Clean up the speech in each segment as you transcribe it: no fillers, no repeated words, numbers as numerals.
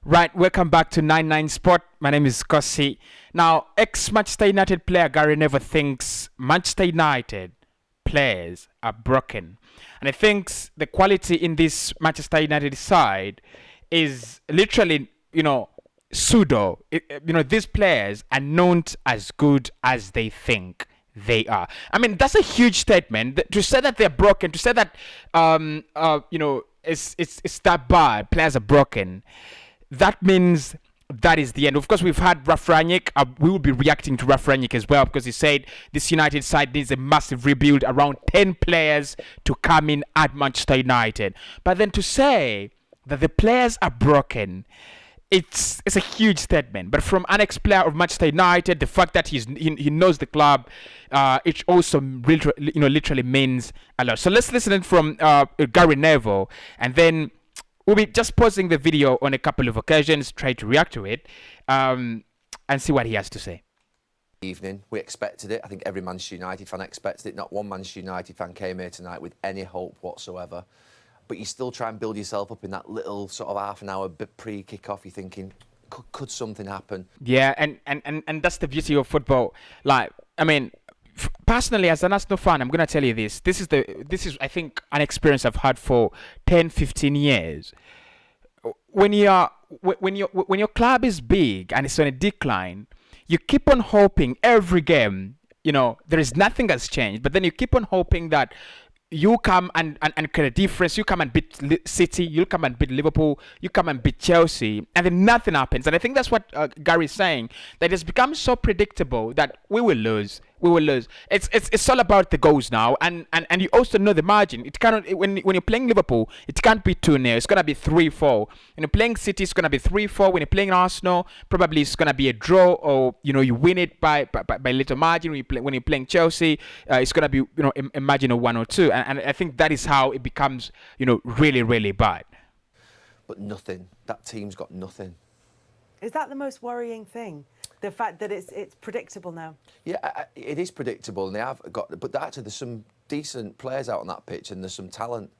Right, welcome back to 99 Sport. My name is Cossy. Now, ex-Manchester United player Garry Neville thinks Manchester United players are broken. And he thinks the quality in this Manchester United side is literally, pseudo. These players are not as good as they think they are. I mean, that's a huge statement. To say that they're broken, to say that, it's that bad, players are broken, that means that is the end. Of course, we've had Ralph Rangnick. We will be reacting to Ralph Rangnick as well because he said this United side needs a massive rebuild, around 10 players to come in at Manchester United. But then to say that the players are broken, it's a huge statement. But from an ex-player of Manchester United, the fact that he knows the club, it also literally means a lot. So let's listen in from Garry Neville, and then we'll be just pausing the video on a couple of occasions, try to react to it, and see what he has to say. Evening, we expected it. I think every Manchester United fan expected it. Not one Manchester United fan came here tonight with any hope whatsoever. But you still try and build yourself up in that little sort of half an hour pre-kick-off. You're thinking, could something happen? Yeah, and that's the beauty of football. Like, I mean, personally, as an Arsenal fan, I'm gonna tell you this. This is I think an experience I've had for 10, 15 years. When your club is big and it's on a decline, you keep on hoping every game. There is nothing that's changed, but then you keep on hoping that you come and create a difference. You come and beat City. You come and beat Liverpool. You come and beat Chelsea, and then nothing happens. And I think that's what Garry is saying. That it's become so predictable that we will lose. We will lose. It's all about the goals now, and you also know the margin. It cannot when you're playing Liverpool, it can't be 2-0. It's gonna be 3-4. When you're playing City, it's gonna be 3-4. When you're playing Arsenal, probably it's gonna be a draw, or you win it by little margin. When you're playing Chelsea, it's gonna be a margin of 1 or 2, and I think that is how it becomes really, really bad. But nothing. That team's got nothing. Is that the most worrying thing? The fact that it's predictable now? Yeah, it is predictable, and they have got. But actually, there's some decent players out on that pitch, and there's some talent.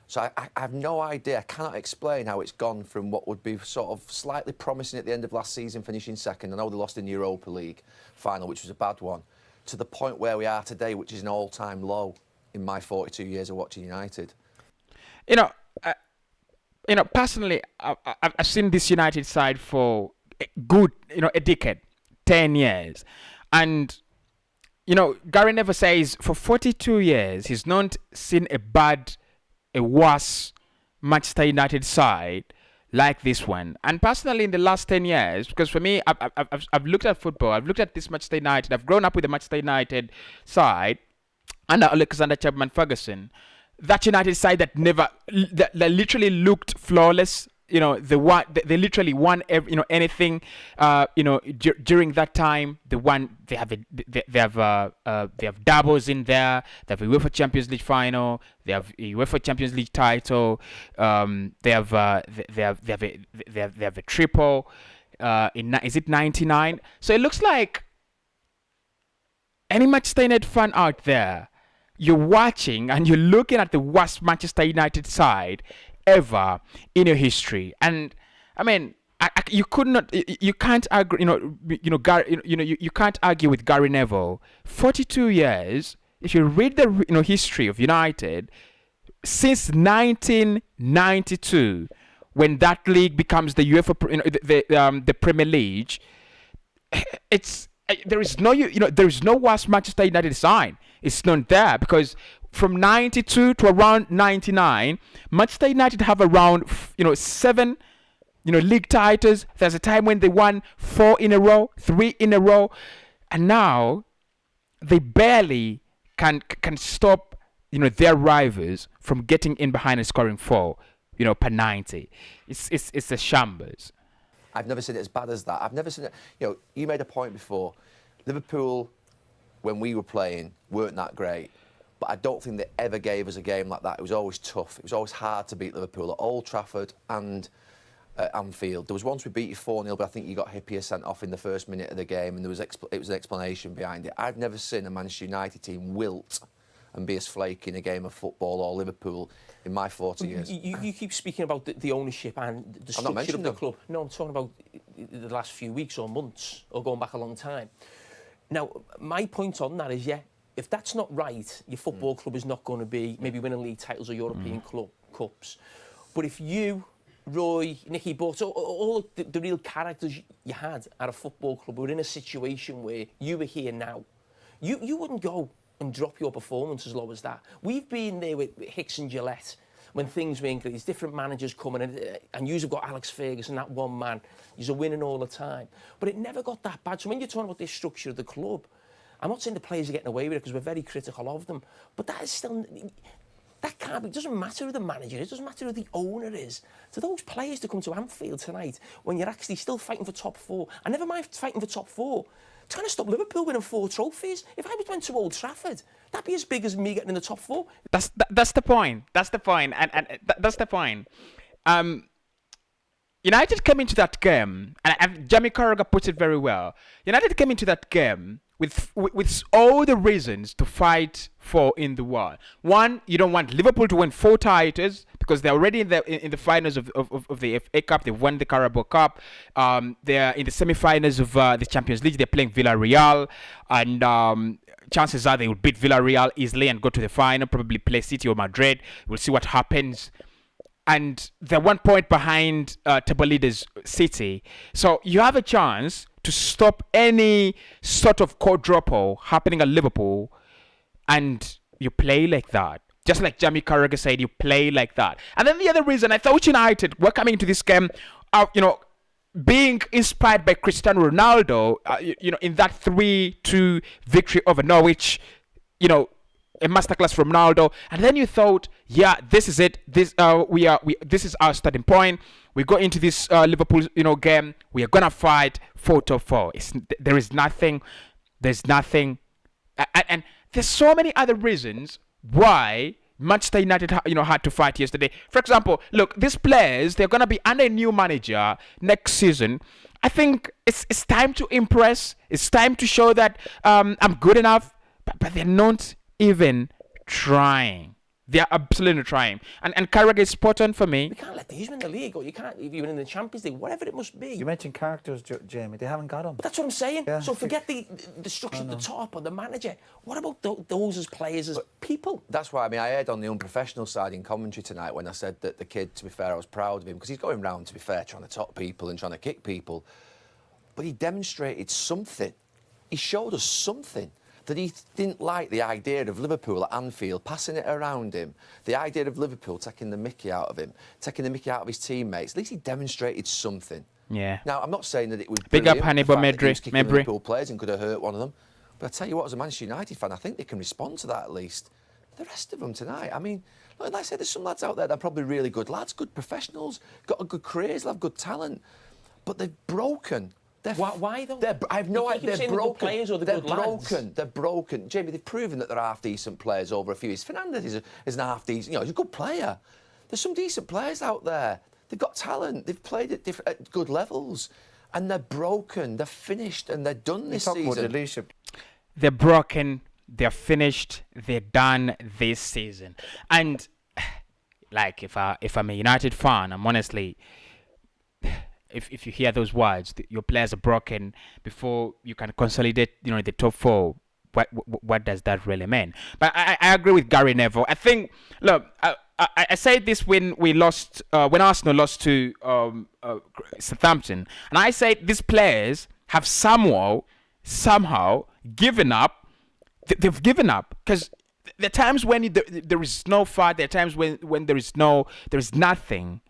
So I have no idea. I cannot explain how it's gone from what would be sort of slightly promising at the end of last season, finishing second. I know they lost in the Europa League final, which was a bad one, to the point where we are today, which is an all-time low in my 42 years of watching United. Personally, I've seen this United side for a decade, 10 years. And, Garry never says for 42 years, he's not seen a worse Manchester United side like this one. And personally, in the last 10 years, because for me, I've looked at football, I've looked at this Manchester United, I've grown up with the Manchester United side under Alexander Chapman-Ferguson. That United side that literally looked flawless. They literally won anything. During that time, they have doubles in there. They have a UEFA Champions League final. They have a UEFA Champions League title. They have a triple. Is it 99? So it looks like any Manchester United fan out there, you're watching and you're looking at the worst Manchester United side ever in your history. And I mean, you can't argue. You can't argue with Garry Neville. 42 years. If you read the history of United since 1992, when that league becomes the UEFA, the Premier League, there is no worse Manchester United side. It's not there, because from 92 to around 99, Manchester United have around 7 league titles. There's a time when they won 4 in a row, 3 in a row, and now they barely can stop their rivals from getting in behind and scoring 4 per 90. It's a shambles. I've never seen it as bad as that. I've never seen it. You made a point before. Liverpool, when we were playing, weren't that great. But I don't think they ever gave us a game like that. It was always tough. It was always hard to beat Liverpool at Old Trafford and at Anfield. There was once we beat you 4-0, but I think you got Hippier sent off in the first minute of the game, and it was an explanation behind it. I've never seen a Manchester United team wilt and be as flaky in a game of football or Liverpool in my 40 years. You keep speaking about the ownership and the structure of the club. No, I'm talking about the last few weeks or months or going back a long time. Now, my point on that is, if that's not right, your football club is not going to be maybe winning league titles or European cups. But if you, Roy, Nicky Butt, all the real characters you had at a football club were in a situation where you were here now, you wouldn't go and drop your performance as low as that. We've been there with Hicks and Gillette when things were increased, there's different managers coming in, and you've got Alex Ferguson, that one man, he's winning all the time. But it never got that bad. So when you're talking about this structure of the club, I'm not saying the players are getting away with it because we're very critical of them, but that is still, that can't be, it doesn't matter who the manager is, it doesn't matter who the owner is. To those players to come to Anfield tonight when you're actually still fighting for top four, and never mind fighting for top four, trying to stop Liverpool winning 4 trophies. If I went to Old Trafford, that'd be as big as me getting in the top 4. That's the point. That's the point. And that's the point. United came into that game, and Jamie Carragher put it very well. United came into that game with all the reasons to fight for in the world. One, you don't want Liverpool to win 4 titles because they're already in the finals of the FA Cup. They've won the Carabao Cup. They're in the semi-finals of the Champions League. They're playing Villarreal, and chances are they will beat Villarreal easily and go to the final. Probably play City or Madrid. We'll see what happens. And they're 1 point behind table leaders City. So you have a chance to stop any sort of quadruple happening at Liverpool, and you play like that. Just like Jamie Carragher said, you play like that. And then the other reason I thought United were coming into this game, being inspired by Cristiano Ronaldo, in that 3-2 victory over Norwich, a masterclass from Ronaldo, and then you thought, this is it. This is our starting point. We go into this Liverpool, game. We are gonna fight 4 to 4. There's nothing, and there's so many other reasons why Manchester United, had to fight yesterday. For example, look, these players, they're gonna be under a new manager next season. I think it's time to impress. It's time to show that I'm good enough, but they're not even trying. They are absolutely trying. And Carragher is spot on for me. We can't let these win the league, or you can't if you win in the Champions League, whatever it must be. You mentioned characters, Jamie. They haven't got them. But that's what I'm saying. Yeah. So forget the structure at the top or the manager. What about those as players, as people? That's why, I aired on the unprofessional side in commentary tonight when I said that the kid, to be fair, I was proud of him because he's going round, to be fair, trying to top people and trying to kick people. But he demonstrated something. He showed us something. That he didn't like the idea of Liverpool at Anfield, passing it around him, the idea of Liverpool taking the mickey out of him, taking the mickey out of his teammates. At least he demonstrated something. Yeah. Now, I'm not saying that it was big up Hannibal Medri. Liverpool players and could have hurt one of them. But I tell you what, as a Manchester United fan, I think they can respond to that at least. The rest of them tonight, like I said, there's some lads out there that are probably really good lads, good professionals, got a good careers, have good talent, but they've broken. Why though? I have no idea. They're broken. The players or the they're good broken. lads? They're broken. Jamie, they've proven that they're half decent players over a few years. Fernandes is an half decent. He's a good player. There's some decent players out there. They've got talent. They've played at good levels, and they're broken. They're finished, and they're done this season. About the leadership. They're broken. They're finished. They're done this season. And like, if I'm a United fan, I'm honestly. If you hear those words, your players are broken before you can consolidate, the top 4. What does that really mean? But I agree with Garry Neville. I think, look, I said this when we lost, when Arsenal lost to Southampton, and I said these players have somehow given up. They've given up because there are times when there is no fight. There are times when there is nothing.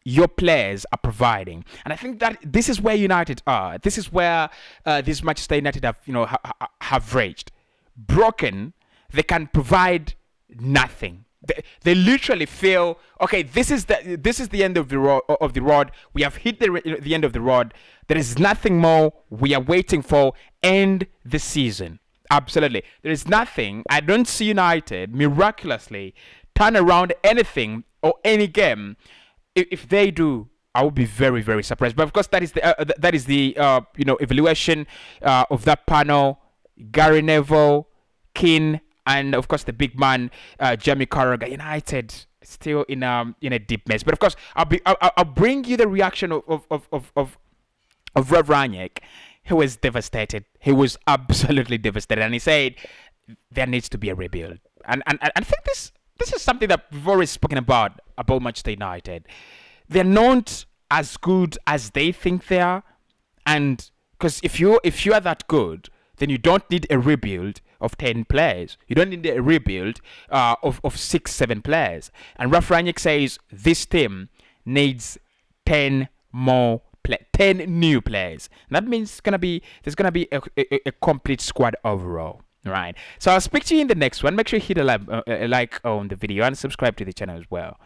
Your players are providing, and I think that this is where United are. This is where this Manchester United have reached. Broken, they can provide nothing. They literally feel, okay, this is the end of the road. We have hit the end of the road. There is nothing more we are waiting for. End the season. Absolutely, there is nothing. I don't see United miraculously turn around anything or any game. If they do, I will be very, very surprised. But of course, that is the evaluation of that panel. Garry Neville, Keane, and of course the big man, Jamie Carragher. United still in a deep mess. But of course, I'll bring you the reaction of Rob Rangnick. He was devastated. He was absolutely devastated, and he said there needs to be a rebuild. And I think this is something that we've always spoken about Manchester United. They're not as good as they think they are, and because if you are that good, then you don't need a rebuild of 10 players. You don't need a rebuild of 6-7 players. And Ralf Rangnick says this team needs 10 new players. And that means there's gonna be a complete squad overall. Right. So I'll speak to you in the next one. Make sure you hit a like on the video and subscribe to the channel as well.